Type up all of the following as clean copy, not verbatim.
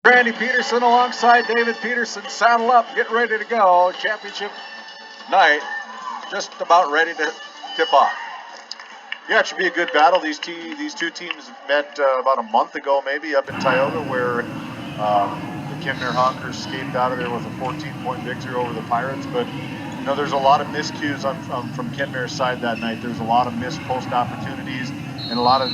Randy Peterson alongside David Peterson, saddle up, get ready to go. Championship night, just about ready to tip off. Yeah, it should be a good battle. These two teams met about a month ago, maybe up in Tioga, where the Kenmare Honkers escaped out of there with a 14-point victory over the Pirates. But you know, there's a lot of miscues from Kenmare's side that night. There's a lot of missed post opportunities and a lot of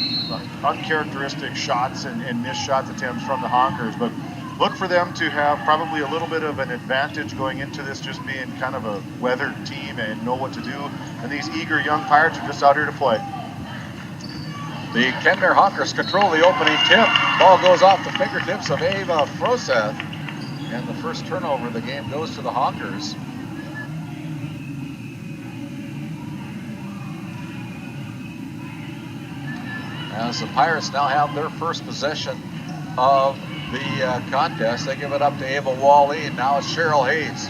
uncharacteristic shots and missed shot attempts from the Honkers. But look for them to have probably a little bit of an advantage going into this, just being kind of a weathered team and know what to do. And these eager young Pirates are just out here to play. The Kenmare Honkers control the opening tip. Ball goes off the fingertips of Ava Froseth. And the first turnover of the game goes to the Honkers. As the Pirates now have their first possession of the contest, they give it up to Ava Wally. Now it's Cheryl Hayes.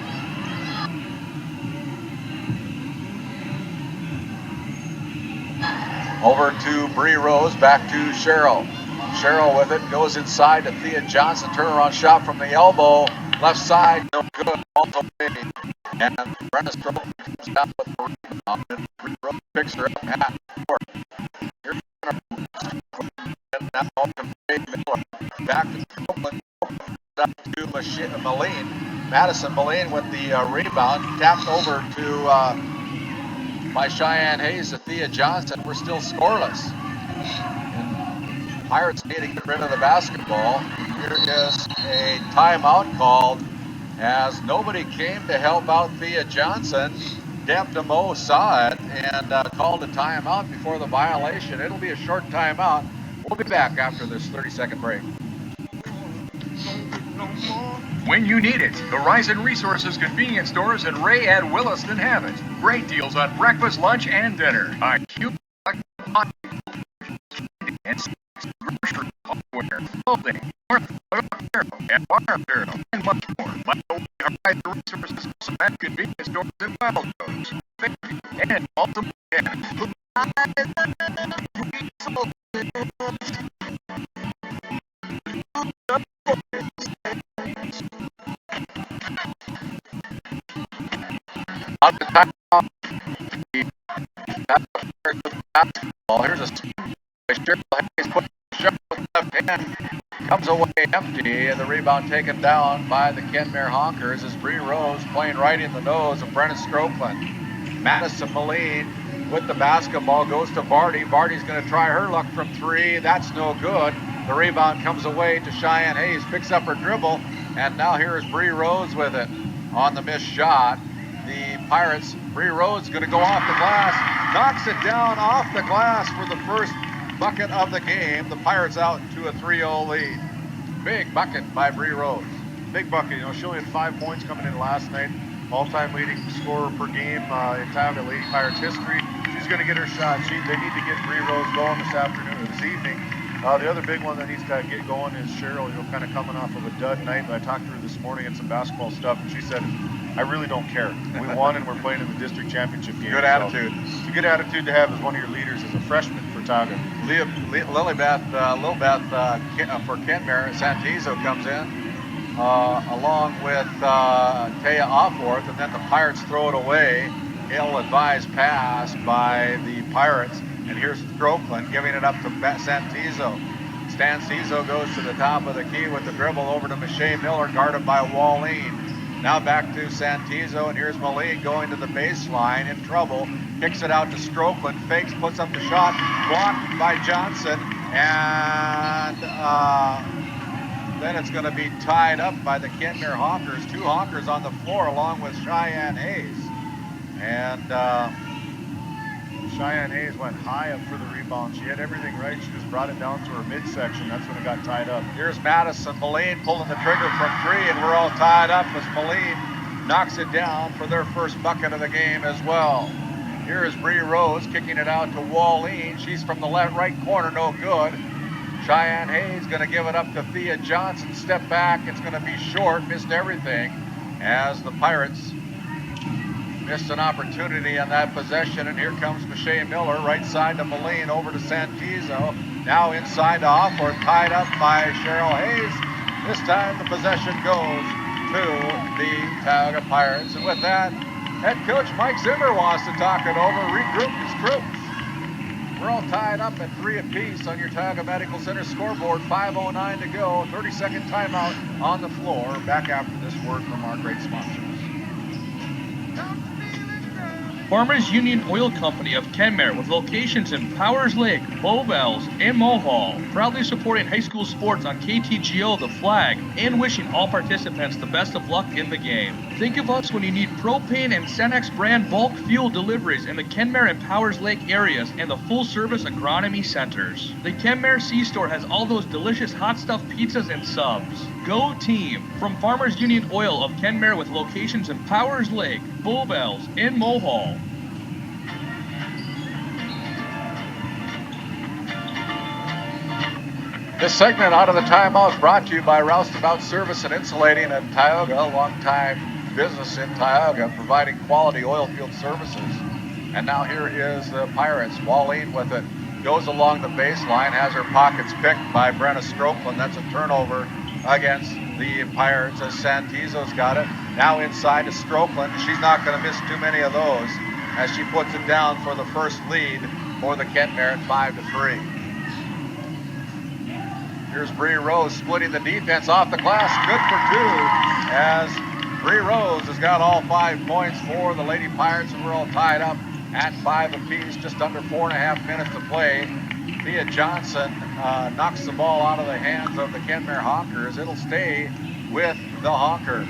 Over to Bree Rose, back to Cheryl. Cheryl with it, goes inside to Thea Johnson. Turnaround shot from the elbow. Left side, no good, all the way. And Brenda Stroke comes down with the rebound. And Bree Rose picks her up at court. Here's now to Miller. Back to Copeland. Up to Moline. Madison Moline with the rebound. Tapped over to by Cheyenne Hayes to Thea Johnson. We're still scoreless. And Pirates need to get rid of the basketball. Here is a timeout called as nobody came to help out Thea Johnson. Deb DeMoe saw it and called a timeout before the violation. It'll be a short timeout. We'll be back after this 30-second break. When you need it, Horizon Resources convenience stores in Ray and Williston have it. Great deals on breakfast, lunch, and dinner. On cute and grocery, hardware, clothing, apparel, and bar apparel, and much more. Horizon Resources cement convenience stores in Wild Rose, and Baltimore. On the timeout, here's a Cheryl Hayes put the shot with the left hand, comes away empty, and the rebound taken down by the Kenmare Honkers as Bree Rose playing right in the nose of Brenna Strokeland. Madison Moline with the basketball goes to Vardy. Vardy's going to try her luck from three. That's no good. The rebound comes away to Cheyenne Hayes, picks up her dribble, and now here is Bree Rose with it on the missed shot. The Pirates, Bree Rose going to go off the glass, knocks it down off the glass for the first bucket of the game. The Pirates out to a 3-0 lead. Big bucket by Bree Rose. Big bucket. You know, she only had 5 points coming in last night. All-time leading scorer per game in Tioga Lady Pirates history. She's going to get her shot. They need to get Bree Rose going this afternoon or this evening. The other big one that needs to get going is Cheryl, you know, kind of coming off of a dud night. I talked to her this morning and some basketball stuff, and she said, I really don't care. We won and we're playing in the district championship game. Good attitude. So it's a good attitude to have as one of your leaders as a freshman for Tioga. Lilibeth for Kenmare, Santizo comes in along with Taya Offworth, and then the Pirates throw it away. Ill-advised pass by the Pirates, and here's Strokeland giving it up to Santizo. Santizo goes to the top of the key with the dribble over to Michelle Miller, guarded by Walleen. Now back to Santizo, and here's Moline going to the baseline in trouble. Kicks it out to Strokeland, fakes, puts up the shot, blocked by Johnson, and then it's going to be tied up by the Kenmare Honkers. Two Honkers on the floor along with Cheyenne Hayes. And Cheyenne Hayes went high up for the rebound. She had everything right. She just brought it down to her midsection. That's when it got tied up. Here's Madison Moline pulling the trigger from three, and we're all tied up as Moline knocks it down for their first bucket of the game as well. Here is Bree Rose kicking it out to Walleen. She's from the right corner, no good. Cheyenne Hayes going to give it up to Thea Johnson. Step back, it's going to be short, missed everything as the Pirates missed an opportunity on that possession, and here comes Michelle Miller, right side to Moline, over to Santizo. Now inside to Offworth, tied up by Cheryl Hayes. This time the possession goes to the Tioga Pirates. And with that, head coach Mike Zimmer wants to talk it over, regroup his troops. We're all tied up at 3 apiece on your Tioga Medical Center scoreboard. 5:09 to go. 30-second timeout on the floor. Back after this word from our great sponsors. Farmers Union Oil Company of Kenmare, with locations in Powers Lake, Bowbells, and Mohall, proudly supporting high school sports on KTGO, The Flag, and wishing all participants the best of luck in the game. Think of us when you need propane and Cenex brand bulk fuel deliveries in the Kenmare and Powers Lake areas and the full-service agronomy centers. The Kenmare C-Store has all those delicious hot stuff pizzas and subs. Go team! From Farmers Union Oil of Kenmare, with locations in Powers Lake, Bowbells, and Mohall. This segment out of the timeout is brought to you by Roustabout Service and Insulating at Tioga, a long-time business in Tioga, providing quality oil field services. And now here is the Pirates. Wallin with it, goes along the baseline, has her pockets picked by Brenna Strokeland. That's a turnover against the Pirates as Santizo's got it. Now inside to Strokeland. She's not going to miss too many of those as she puts it down for the first lead for the Kenmare at 5-3. Here's Bree Rose splitting the defense off the glass. Good for two, as Bree Rose has got all 5 points for the Lady Pirates, and we're all tied up at 5 apiece. Just under 4.5 minutes to play. Thea Johnson knocks the ball out of the hands of the Kenmare Hawkers. It'll stay with the Hawkers.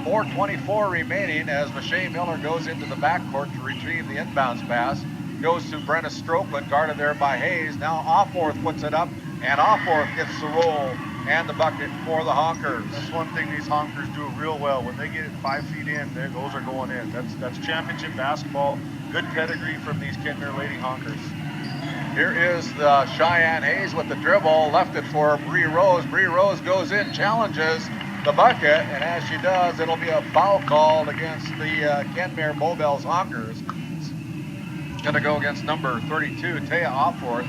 4:24 remaining as Michelle Miller goes into the backcourt to retrieve the inbounds pass. Goes to Brenna Strokeland, guarded there by Hayes. Now Offworth puts it up, and Offworth gets the roll and the bucket for the Honkers. That's one thing these Honkers do real well. When they get it 5 feet in, those are going in. That's championship basketball. Good pedigree from these Kenmare Lady Honkers. Here is the Cheyenne Hayes with the dribble, left it for Bree Rose. Bree Rose goes in, challenges the bucket, and as she does, it'll be a foul called against the Kenmare Bowbells Honkers. It's going to go against number 32, Taya Offworth,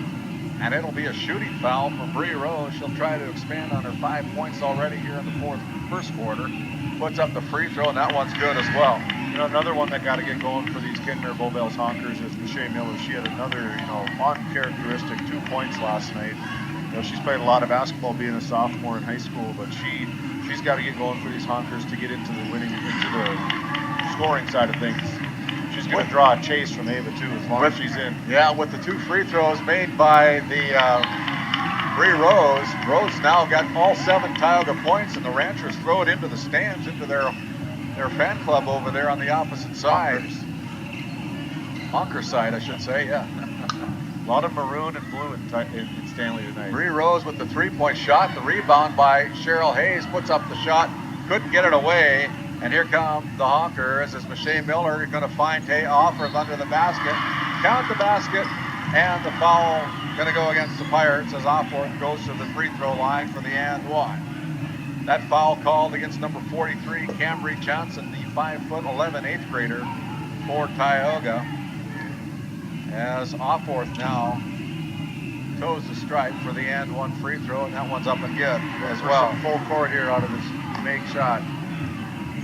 and it'll be a shooting foul for Bree Rose. She'll try to expand on her 5 points already here in the first quarter. Puts up the free throw, and that one's good as well. You know, another one that got to get going for these Kenmare Bowbells Honkers is Michelle Miller. She had another, uncharacteristic 2 points last night. She's played a lot of basketball being a sophomore in high school, but she's got to get going for these Honkers to get into the scoring side of things. She's going to draw a chase from Ava too, as long as she's in. Yeah, with the 2 free throws made by the Bree Rose. Rose now got all 7 Tioga points, and the Ranchers throw it into the stands, into their fan club over there on the opposite side. Honker side, I should say, yeah. A lot of maroon and blue in Stanley tonight. Bree Rose with the 3-point shot. The rebound by Cheryl Hayes puts up the shot. Couldn't get it away. And here come the Honkers as Michelle Miller is going to find Tay Offers under the basket. Count the basket, and the foul going to go against the Pirates as Offworth goes to the free throw line for the and one. That foul called against number 43, Cambry Johnson, the 5'11" 8th grader for Tioga. As Offworth now toes the stripe for the and one free throw, and that one's up and good as well. Full court here out of this make shot.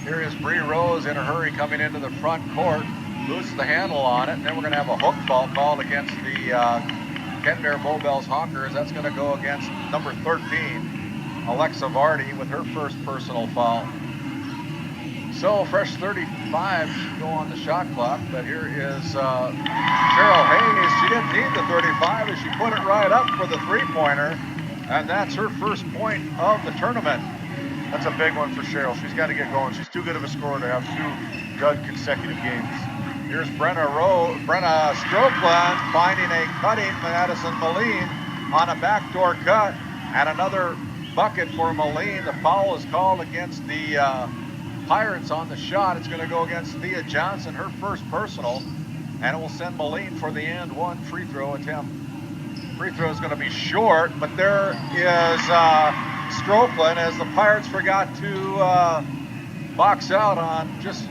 Here is Bree Rose in a hurry coming into the front court, loses the handle on it, and then we're going to have a hook ball called against the Kenmare Bowbells Honkers. That's going to go against number 13, Alexa Vardy, with her first personal foul. So fresh 35 should go on the shot clock, but here is Cheryl Hayes. She didn't need the 35 as she put it right up for the 3-pointer, and that's her first point of the tournament. That's a big one for Cheryl. She's got to get going. She's too good of a scorer to have 2 good consecutive games. Here's Brenna Strokeland finding a cutting Madison Moline on a backdoor cut, and another bucket for Moline. The foul is called against the Pirates on the shot. It's going to go against Thea Johnson, her first personal, and it will send Moline for the and one free throw attempt. Free throw is going to be short, but there is Strokeland as the Pirates forgot to box out on just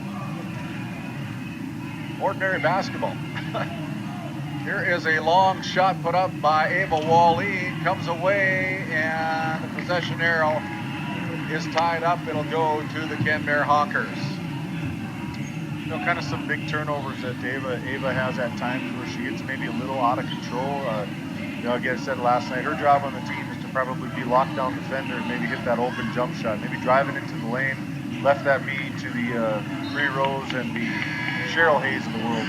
ordinary basketball. Here is a long shot put up by Ava Wallin, comes away, and the possession arrow is tied up. It'll go to the Kenmare Honkers. You know, kind of some big turnovers that Ava has at times where she gets maybe a little out of control. You know, again, I said last night, her job on the team is to probably be lockdown defender and maybe hit that open jump shot, maybe driving into the lane, left that be to the Bree Rose and the Cheryl Hayes of the world.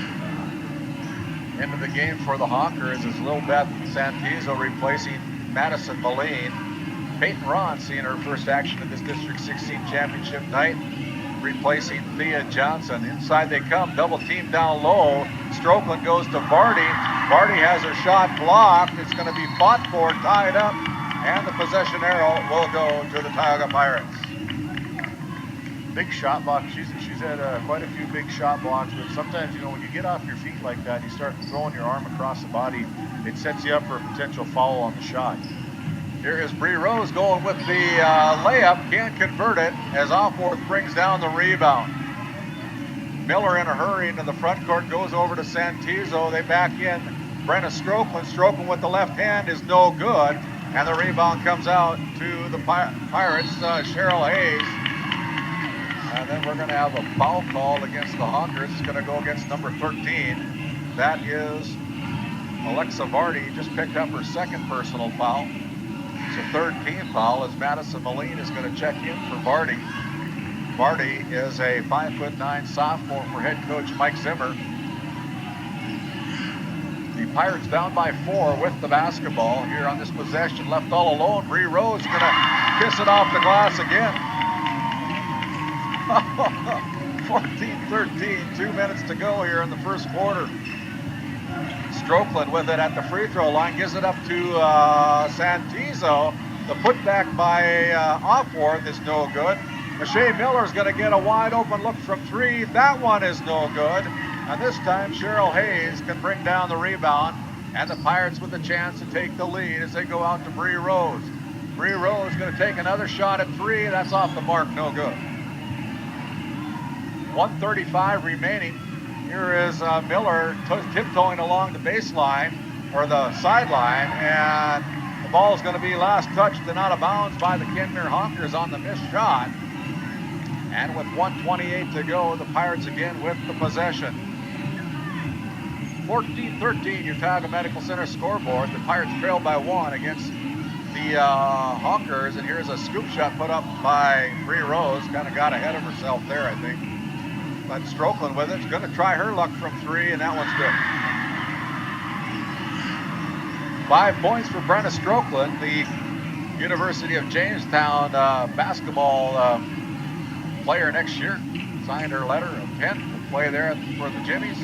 Into the game for the Honkers is Lilbeth Santizo replacing Madison Moline. Peyton Ron seeing her first action of this District 16 championship night, replacing Thea Johnson. Inside they come, double team down low. Strokeland goes to Vardy. Vardy has her shot blocked. It's going to be fought for, tied up, and the possession arrow will go to the Tioga Pirates. Big shot block. She's had quite a few big shot blocks, but sometimes, you know, when you get off your feet like that, you start throwing your arm across the body, it sets you up for a potential foul on the shot. Here is Bree Rose going with the layup, can't convert it as Offworth brings down the rebound. Miller in a hurry into the front court, goes over to Santizo. They back in. Brenna Strokeland. Strokeland with the left hand is no good, and the rebound comes out to the Pirates, Cheryl Hayes. And then we're going to have a foul call against the Honkers. It's going to go against number 13. That is Alexa Vardy. Just picked up her second personal foul. It's a third team foul as Madison Moline is going to check in for Vardy. Vardy is a 5'9" sophomore for head coach Mike Zimmer. The Pirates down by 4 with the basketball here on this possession. Left all alone. Bree Rose going to kiss it off the glass again. 14-13, 2 minutes to go here in the first quarter. Strokeland with it at the free throw line, gives it up to Santizo. The putback by Offworth is no good. Michelle Miller is going to get a wide open look from 3. That one is no good. And this time Cheryl Hayes can bring down the rebound, and the Pirates with a chance to take the lead as they go out to Bree Rose. Bree Rose is going to take another shot at 3. That's off the mark, no good. 1:35 remaining. Here is Miller tiptoeing along the baseline, or the sideline, and the ball is going to be last touched and out of bounds by the Kenmare Honkers on the missed shot. And with 1:28 to go, the Pirates again with the possession. 14-13, your Tioga Medical Center scoreboard. The Pirates trail by 1 against the Honkers, and here's a scoop shot put up by Bree Rose. Kind of got ahead of herself there, I think. But Strokeland with it. She's going to try her luck from 3, and that one's good. 5 points for Brenna Strokeland, the University of Jamestown basketball player next year. Signed her letter of intent to play there for the Jimmies.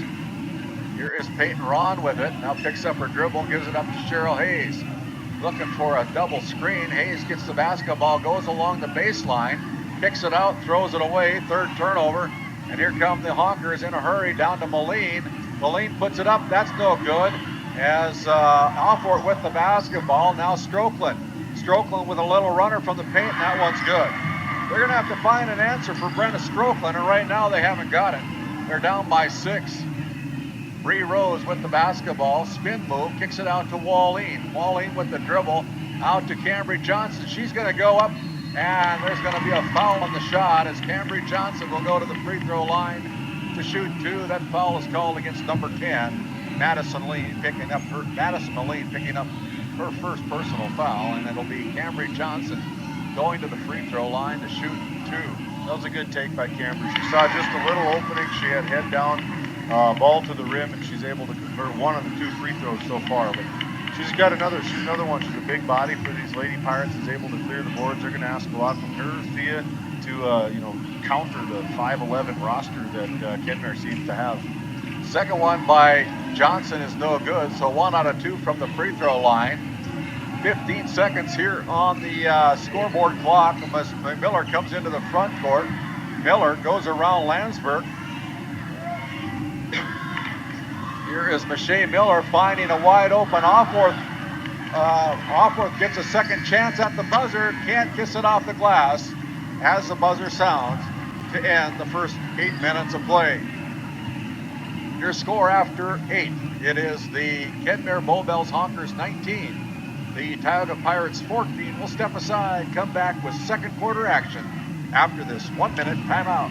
Here is Peyton Ron with it. Now picks up her dribble, gives it up to Cheryl Hayes. Looking for a double screen. Hayes gets the basketball, goes along the baseline, kicks it out, throws it away. Third turnover. And here come the Honkers in a hurry down to Moline. Moline puts it up. That's no good. As Offworth with the basketball. Now Strokeland. Strokeland with a little runner from the paint. And that one's good. They're going to have to find an answer for Brenna Strokeland. And right now they haven't got it. They're down by 6. Bree Rose with the basketball. Spin move. Kicks it out to Walleen. Walleen with the dribble. Out to Cambry Johnson. She's going to go up. And there's going to be a foul on the shot as Cambry Johnson will go to the free throw line to shoot 2. That foul is called against number 10, Madison Moline picking up her first personal foul, and it'll be Cambry Johnson going to the free throw line to shoot 2. That was a good take by Cambry. She saw just a little opening. She had head down, ball to the rim, and she's able to convert 1 of the 2 free throws so far. But she's another one. She's a big body for these Lady Pirates. Is able to clear the boards. They're going to ask a lot from her, Thea, to counter the 5'11" roster that Kenmare seems to have. Second one by Johnson is no good. So 1 out of 2 from the free throw line. 15 seconds here on the scoreboard clock. Miller comes into the front court. Miller goes around Landsberg. Here is Michelle Miller finding a wide open Offworth. Offworth gets a second chance at the buzzer. Can't kiss it off the glass as the buzzer sounds to end the first 8 minutes of play. Your score after 8. It is the Kenmare Bowbells Honkers 19. The Tioga Pirates sport team will step aside, come back with second quarter action after this 1-minute timeout.